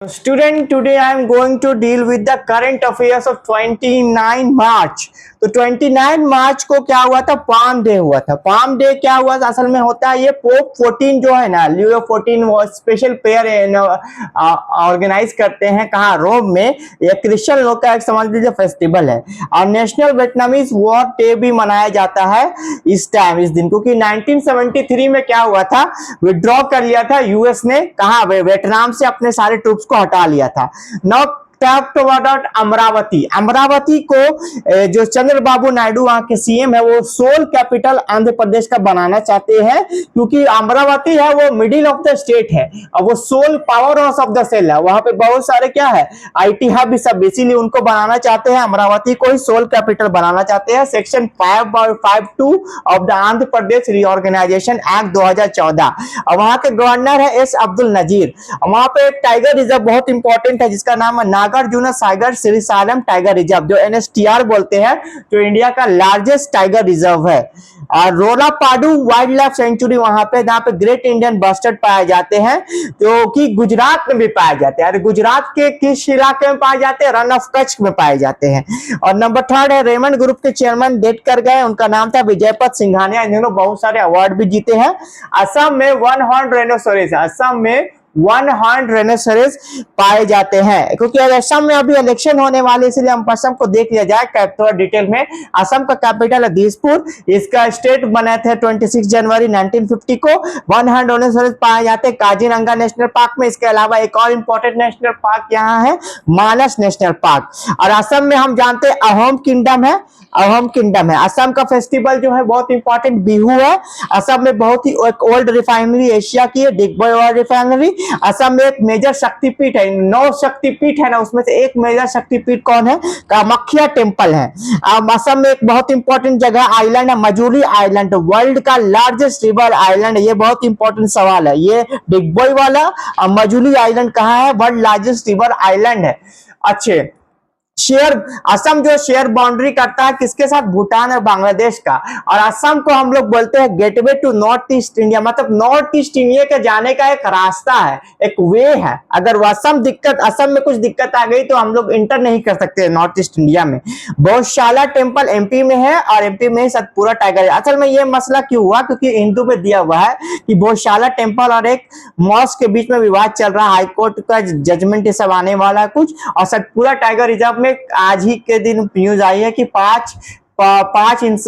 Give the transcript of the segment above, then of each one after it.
Student, today I am going to deal with the current affairs of 29 मार्च। तो 29 मार्च को क्या हुआ था? पाम डे हुआ था। पाम डे क्या हुआ था? असल में होता है ये पोप 14 जो है ना, लियो 14 वो स्पेशल प्रेयर ऑर्गेनाइज करते हैं कहाँ? रोम में। ये क्रिश्चियन लोग का एक समझ लीजिए फेस्टिवल है और नेशनल वियतनामीज वॉर डे भी मनाया जाता है इस टाइम, इस दिन, क्योंकि 1973 में क्या हुआ था? विड्रॉ कर लिया था यूएस ने, कहा? वियतनाम से अपने सारे ट्रूप्स को हटा लिया था। नौ अमरावती, अमरावती को जो चंद्रबाबू नायडू वहां के सीएम है वो सोल कैपिटल आंध्र प्रदेश का बनाना चाहते हैं, क्योंकि अमरावती है वो मिडिल ऑफ द स्टेट है और वो sole power house of the cell है। वहां पे बहुत सारे क्या है, आईटी हब सब, इसीलिए उनको बनाना चाहते हैं, अमरावती को ही सोल कैपिटल बनाना चाहते हैं। Section 552 of the Andhra Pradesh reorganisation act 2014। और वहां के गवर्नर है एस अब्दुल नजीर। वहां पे एक टाइगर रिजर्व बहुत इंपॉर्टेंट है जिसका नाम है नागार्जुन सागर श्रीसालम टाइगर रिजर्व, जो एनएसटीआर बोलते हैं, जो इंडिया का लार्जेस्ट टाइगर रिजर्व है। और रोलापाडू वाइल्ड लाइफ सेंचुरी वहां पे, जहां पे ग्रेट इंडियन बस्टर्ड पाए जाते हैं, जो कि गुजरात में भी पाए जाते हैं। गुजरात के किस इलाके में पाए जाते हैं? रन ऑफ कच्छ में पाए जाते हैं। और नंबर 3 है रेमंड ग्रुप के चेयरमैन डेथ कर गए, उनका नाम था विजयपत सिंघानिया। इन्होंने बहुत सारे अवार्ड भी जीते हैं। असम में वन हॉर्न रेनोसोरस, असम में वन हॉर्न रेनोसोरस पाए जाते हैं, क्योंकि असम में अभी इलेक्शन होने वाले, इसलिए हम असम को देख लिया जाए थोड़ा डिटेल में। असम का कैपिटल है दिसपुर। इसका स्टेट बने थे 26 जनवरी 1950 को। वन हॉर्न रेनोसोरस पाए जाते हैं काजीरंगा नेशनल पार्क में। इसके अलावा एक और इंपॉर्टेंट नेशनल पार्क यहाँ है, मानस नेशनल पार्क। और असम में हम जानते हैं अहोम किंगडम है, अहोम किंगडम है। असम का फेस्टिवल जो है बहुत इंपॉर्टेंट बिहू है। असम में बहुत ही एक ओल्ड रिफाइनरी एशिया की है, डिगबोई रिफाइनरी। असम में एक मेजर शक्तिपीठ है, 9 शक्तिपीठ है ना, उसमें से एक मेजर शक्तिपीठ कौन है? कामाख्या टेम्पल है। असम में एक बहुत इंपॉर्टेंट जगह आइलैंड है, मजूली आइलैंड, वर्ल्ड का लार्जेस्ट रिवर आइलैंड। ये बहुत इंपॉर्टेंट सवाल है, ये डिगबोई वाला और मजूली आइलैंड कहाँ है? वर्ल्ड लार्जेस्ट रिवर आइलैंड है। अच्छे शेयर, असम जो शेयर बाउंड्री करता है किसके साथ? भूटान और बांग्लादेश का। और असम को हम लोग बोलते हैं gateway to north east India, मतलब नॉर्थ ईस्ट इंडिया के जाने का एक रास्ता है, एक वे है। अगर असम में कुछ दिक्कत आ गई तो हम लोग इंटर नहीं कर सकते नॉर्थ ईस्ट इंडिया में। गौशाला टेम्पल एमपी में है और एमपी में सतपुरा टाइगर। असल में ये मसला क्यों हुआ? क्योंकि हिंदू में दिया हुआ है कि गौशाला टेम्पल और एक मॉस्क के बीच में विवाद चल रहा है, हाईकोर्ट का जजमेंट ये सब आने वाला है कुछ। और सतपुरा टाइगर रिजर्व में आज ही के दिन न्यूज आई है कि पांच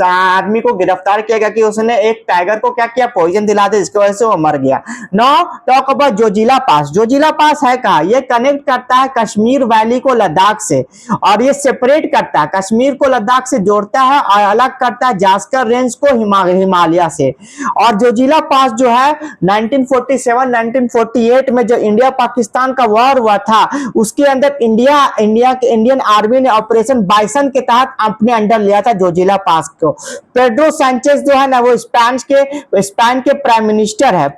आदमी को गिरफ्तार किया गया कि उसने एक टाइगर को क्या किया? पॉइजन दिला दे, जिसकी वजह से वो मर गया। नो टॉक अबाउट जोजिला पास। जोजिला पास है कहाँ? ये कनेक्ट करता है कश्मीर वैली को लद्दाख से, और ये सेपरेट करता है कश्मीर को लद्दाख से, जोड़ता है और अलग करता है जास्कर रेंज को हिमालय से। और जोजिला पास जो है 1947-1948 में जो इंडिया पाकिस्तान का वॉर हुआ था, उसके अंदर इंडियन आर्मी ने ऑपरेशन बाइसन के तहत अपने अंडर लिया था जोजिला पास को। पेड्रो सैंचेज जो है ना, वो स्पेन के प्राइम मिनिस्टर है,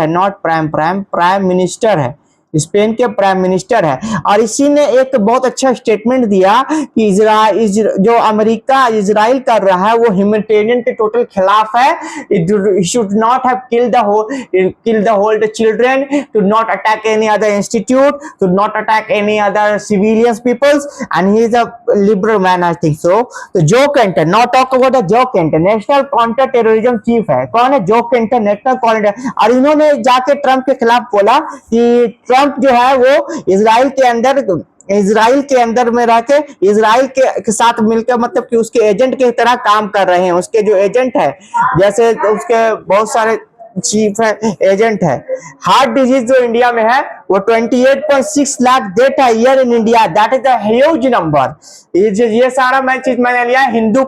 नॉट प्राइम मिनिस्टर है, स्पेन के प्राइम मिनिस्टर है। और इसी ने एक बहुत अच्छा स्टेटमेंट दिया कि जो अमेरिका इजराइल कर रहा है वो ह्यूमैनिटेरियन के टोटल खिलाफ है। Should not have kill the whole children, to not attack any other institute, to not attack any other civilians peoples, and he is a liberal man, I think so. तो Joe Kenton, not talk about Joe Kenton, national counter terrorism chief है। कौन है? जो Kenton, national counter. और इन्होंने जाके Trump के खिलाफ बोला कि ट्रंप जो है वो इजराइल के अंदर में रह के इजराइल के साथ मिलकर, मतलब कि उसके एजेंट की तरह काम कर रहे हैं। उसके जो एजेंट है, जैसे उसके बहुत सारे चीफ है, एजेंट है। हार्ट डिजीज जो इंडिया में है वो 28.6 लाख डेथ है year in India, that is a huge number. ये सारा मैंने लिया है हिंदू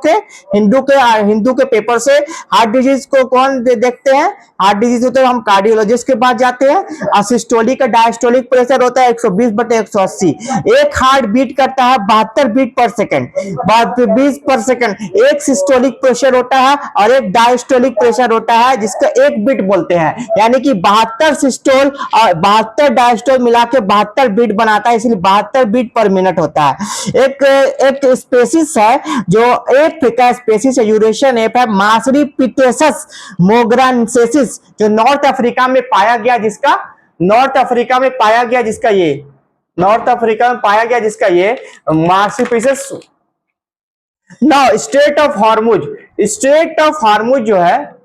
के पेपर से। हार्ट डिजीज को कौन देखते हैं? हार्ट डिजीज होता है हम कार्डियोलॉजिस्ट के पास जाते हैं। और सिस्टोलिक का डायस्टोलिक प्रेशर होता है 120/180। एक हार्ट बीट करता है 72 बीट पर सेकंड, 20 पर सेकंड। एक सिस्टोलिक प्रेशर होता है और एक डायस्टोलिक प्रेशर होता है, जिसका एक बीट बोलते हैं, यानी कि 72 सिस्टोल और 72 डायस्टोल मिला के 72 बीट बनाता है, इसलिए 72 बीट पर मिनट होता है। एक स्पेसिस है जो एप का स्पेसिस है, यूरेशियन एप है, मासरी पिटेसस मोग्रानसेसिस, जो नॉर्थ अफ्रीका में पाया गया, जिसका नॉर्थ अफ्रीका में पाया गया जिसका ये, नॉर्थ अफ्रीका में पाया गया जिसका ये मार्सपीसेस। Now strait of Hormuz, strait of Hormuz जो है,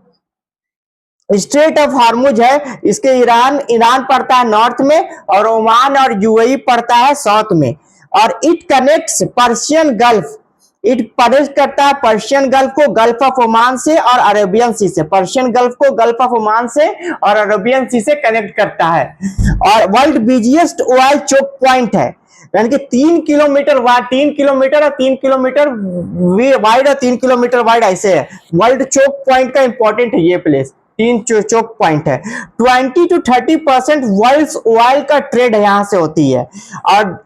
स्ट्रेट ऑफ हॉर्मुज है, इसके ईरान पड़ता है नॉर्थ में और ओमान और यूएई पड़ता है साउथ में। और it connects Persian gulf, it connect करता है पर्शियन गल्फ को गल्फ ऑफ ओमान से और अरेबियन सी से, पर्शियन गल्फ को गल्फ ऑफ ओमान से और अरेबियन सी से कनेक्ट करता है। और world busiest oil choke point है, यानी कि 3 किलोमीटर वाइड, 3 किलोमीटर और 3 किलोमीटर वाइड और 3 किलोमीटर वाइड ऐसे है। वर्ल्ड चोक पॉइंट का इंपॉर्टेंट है ये प्लेस, 3 चोक पॉइंट है। 20 to 30% वर्ल्ड ऑयल का ट्रेड यहां से होती है और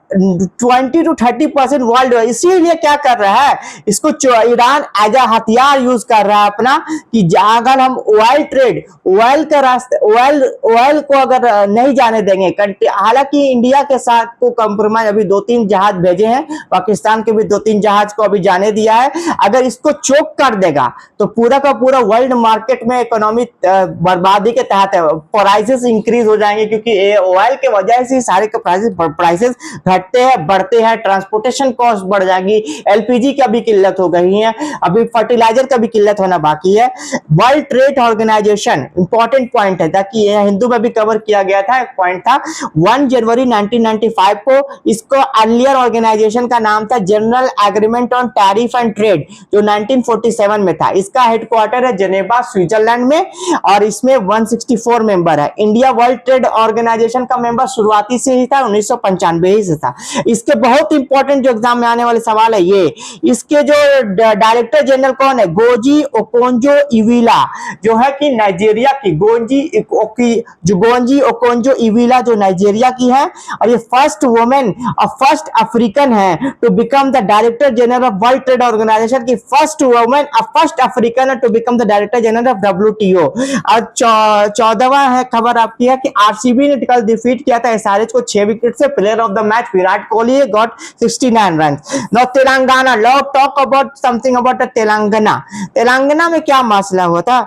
20 to 30% वर्ल्ड, इसीलिए क्या कर रहा है, इसको ईरान एज अ हथियार यूज कर रहा है अपना, कि अगर हम ऑयल ट्रेड, ऑयल का रास्ते, ऑयल को अगर नहीं जाने देंगे, हालांकि इंडिया के साथ को कंप्रोमाइज, अभी 2-3 जहाज भेजे हैं, पाकिस्तान के भी 2-3 जहाज को अभी जाने दिया है, अगर इसको चोक कर देगा तो पूरा का पूरा वर्ल्ड मार्केट में इकोनॉमी बर्बादी के तहत है, प्राइसेस इंक्रीज हो जाएंगे, क्योंकि ऑयल के वजह से सारे के प्राइसेस घटते हैं, बढ़ते हैं, ट्रांसपोर्टेशन कॉस्ट बढ़ जाएगी, एलपीजी की भी किल्लत हो गई है, अभी फर्टिलाइजर का भी किल्लत होना बाकी है। World trade organisation important point है, ताकि यह हिंदू में भी कवर किया गया था, एक पॉइंट था 1 जनवरी 1995 को इसको अर्लियर ऑर्गेनाइजेशन का नाम था general agreement on tariff and trade, जो 1947 में था। इसका हेडक्वार्टर है जेनेवा स्विट्जरलैंड में और इसमें 164 मेंबर है। इंडिया वर्ल्ड ट्रेड ऑर्गेनाइजेशन का मेंबर शुरुआती से ही था, 1995 ही से था। इसके बहुत इंपॉर्टेंट जो एग्जाम में आने वाले सवाल है ये, इसके जो डायरेक्टर जनरल कौन है, गोजी ओकोंजो इविला, जो है कि नाइजीरिया की, गोंजी ओकोंजो इविला जो नाइजीरिया की है, और ये फर्स्ट वुमेन और फर्स्ट अफ्रीकन है to become the director general of world trade organisation की, फर्स्ट वुमेन और first African to become the director general of WTO। और 14वां है खबर आपकी है कि आरसीबी ने कल डिफीट किया था एसआरएच को 6 विकेट से। Player of the match Virat Kohli got 69 run. Now Telangana, लो talk about something about Telangana. Telangana में क्या मसला हुआ था,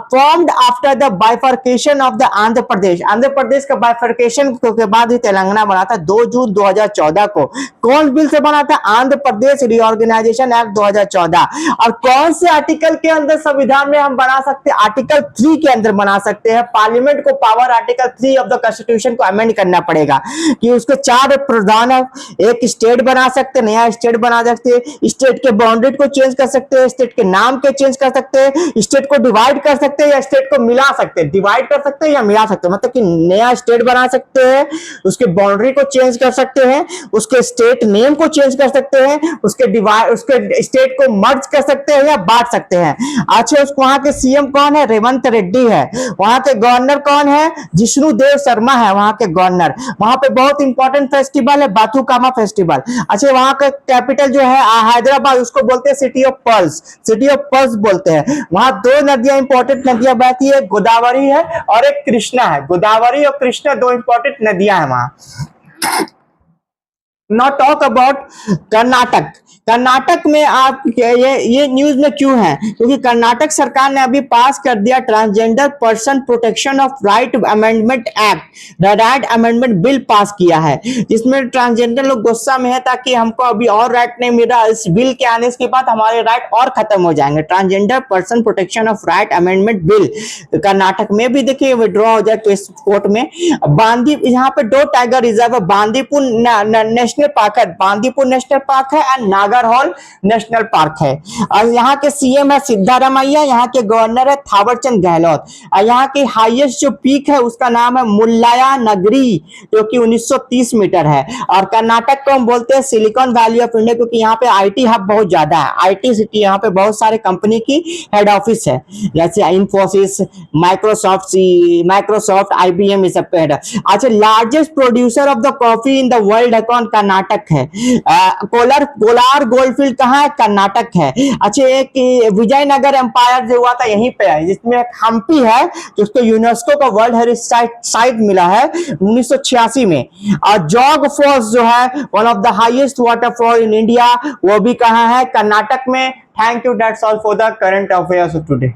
formed after the bifurcation of the Andhra Pradesh, Andhra Pradesh का बाइफर्केशन के बाद ही तेलंगाना बना था 2 जून 2014 को। कौन बिल से बना था, आंध्र प्रदेश रीऑर्गेनाइजेशन एक्ट 2014। और कौन से आर्टिकल के अंदर संविधान में हम बना सकते हैं, आर्टिकल 3 के अंदर बना सकते हैं। पार्लियामेंट को power article 3 of the constitution को अमेंड करना पड़ेगा कि उसको 4 प्रधान है, एक स्टेट बना सकते, नया स्टेट बना सकते, स्टेट के बाउंड्री को चेंज कर सकते हैं, स्टेट के नाम के चेंज कर सकते हैं, स्टेट को डिवाइड कर सकते हैं या स्टेट को मिला सकते हैं, डिवाइड कर सकते हैं या मिला सकते हैं, मतलब कि नया स्टेट बना सकते हैं, उसके बाउंड्री को चेंज कर सकते हैं, उसके स्टेट नेम को चेंज कर सकते हैं, उसके स्टेट को मर्ज कर सकते हैं या बांट सकते हैं। अच्छा, वहां के सीएम कौन है, रेवंत रेड्डी है। वहां के गवर्नर कौन है, जिष्णु देव शर्मा है वहां के गवर्नर। वहां पे बहुत इंपॉर्टेंट फेस्टिवल है बाथुकामा फेस्टिवल। अच्छा, वहां का कैपिटल जो है हैदराबाद, उसको बोलते हैं city of pearls, city of pearls बोलते हैं। वहां 2 नदियां इंपॉर्टेंट नदियां बहती है, गोदावरी है और एक कृष्णा है। गोदावरी और कृष्णा 2 इंपॉर्टेंट नदियां हैं वहां। Now talk about Karnataka. Karnataka में आप ये न्यूज में क्यों है, क्योंकि कर्नाटक सरकार ने अभी पास कर दिया transgender person protection of right amendment act, the right amendment bill pass किया है, जिसमें ट्रांसजेंडर लोग गुस्सा में है ताकि हमको अभी और राइट नहीं मिल रहा, इस बिल के आने के बाद हमारे राइट और खत्म हो जाएंगे। Transgender person protection of right amendment bill Karnataka में भी देखिए विड्रॉ हो जाए तो इस कोर्ट में। बांदी, यहाँ पे 2 टाइगर रिजर्व है, बांदीपुर नेशनल पार्क है, बांदीपुर नेशनल पार्क है एंड नागरहोल नेशनल पार्क है। और यहाँ के सीएम है सिद्धारमैया, यहाँ के गवर्नर है थावरचंद गहलोत। और यहाँ की हाईएस्ट जो पीक है उसका नाम है मुल्लाया नगरी, जो कि 1930 मीटर है। और कर्नाटक को हम बोलते हैं सिलिकॉन वैली ऑफ इंडिया, क्योंकि यहाँ पे आईटी हब बहुत ज्यादा है, आईटी सिटी, यहाँ पे बहुत सारे कंपनी की हेड ऑफिस है, जैसे इंफोसिस, माइक्रोसॉफ्ट, IBM, ये सब पे हेड। अच्छा, largest producer of the coffee in the world है कौन, कर्नाटक है। कोलार गोल्डफील्ड कहाँ है, कर्नाटक है। अच्छा, एक विजयनगर एम्पायर जो हुआ था यहीं पे है, जिसमें हम्पी है जिसको यूनेस्को का वर्ल्ड हेरिटेज साइट मिला है 1986 में। और जॉग फॉल्स जो है one of the highest waterfall in India, वो भी कहाँ है, कर्नाटक में। Thank you, that's all for the current affairs of today.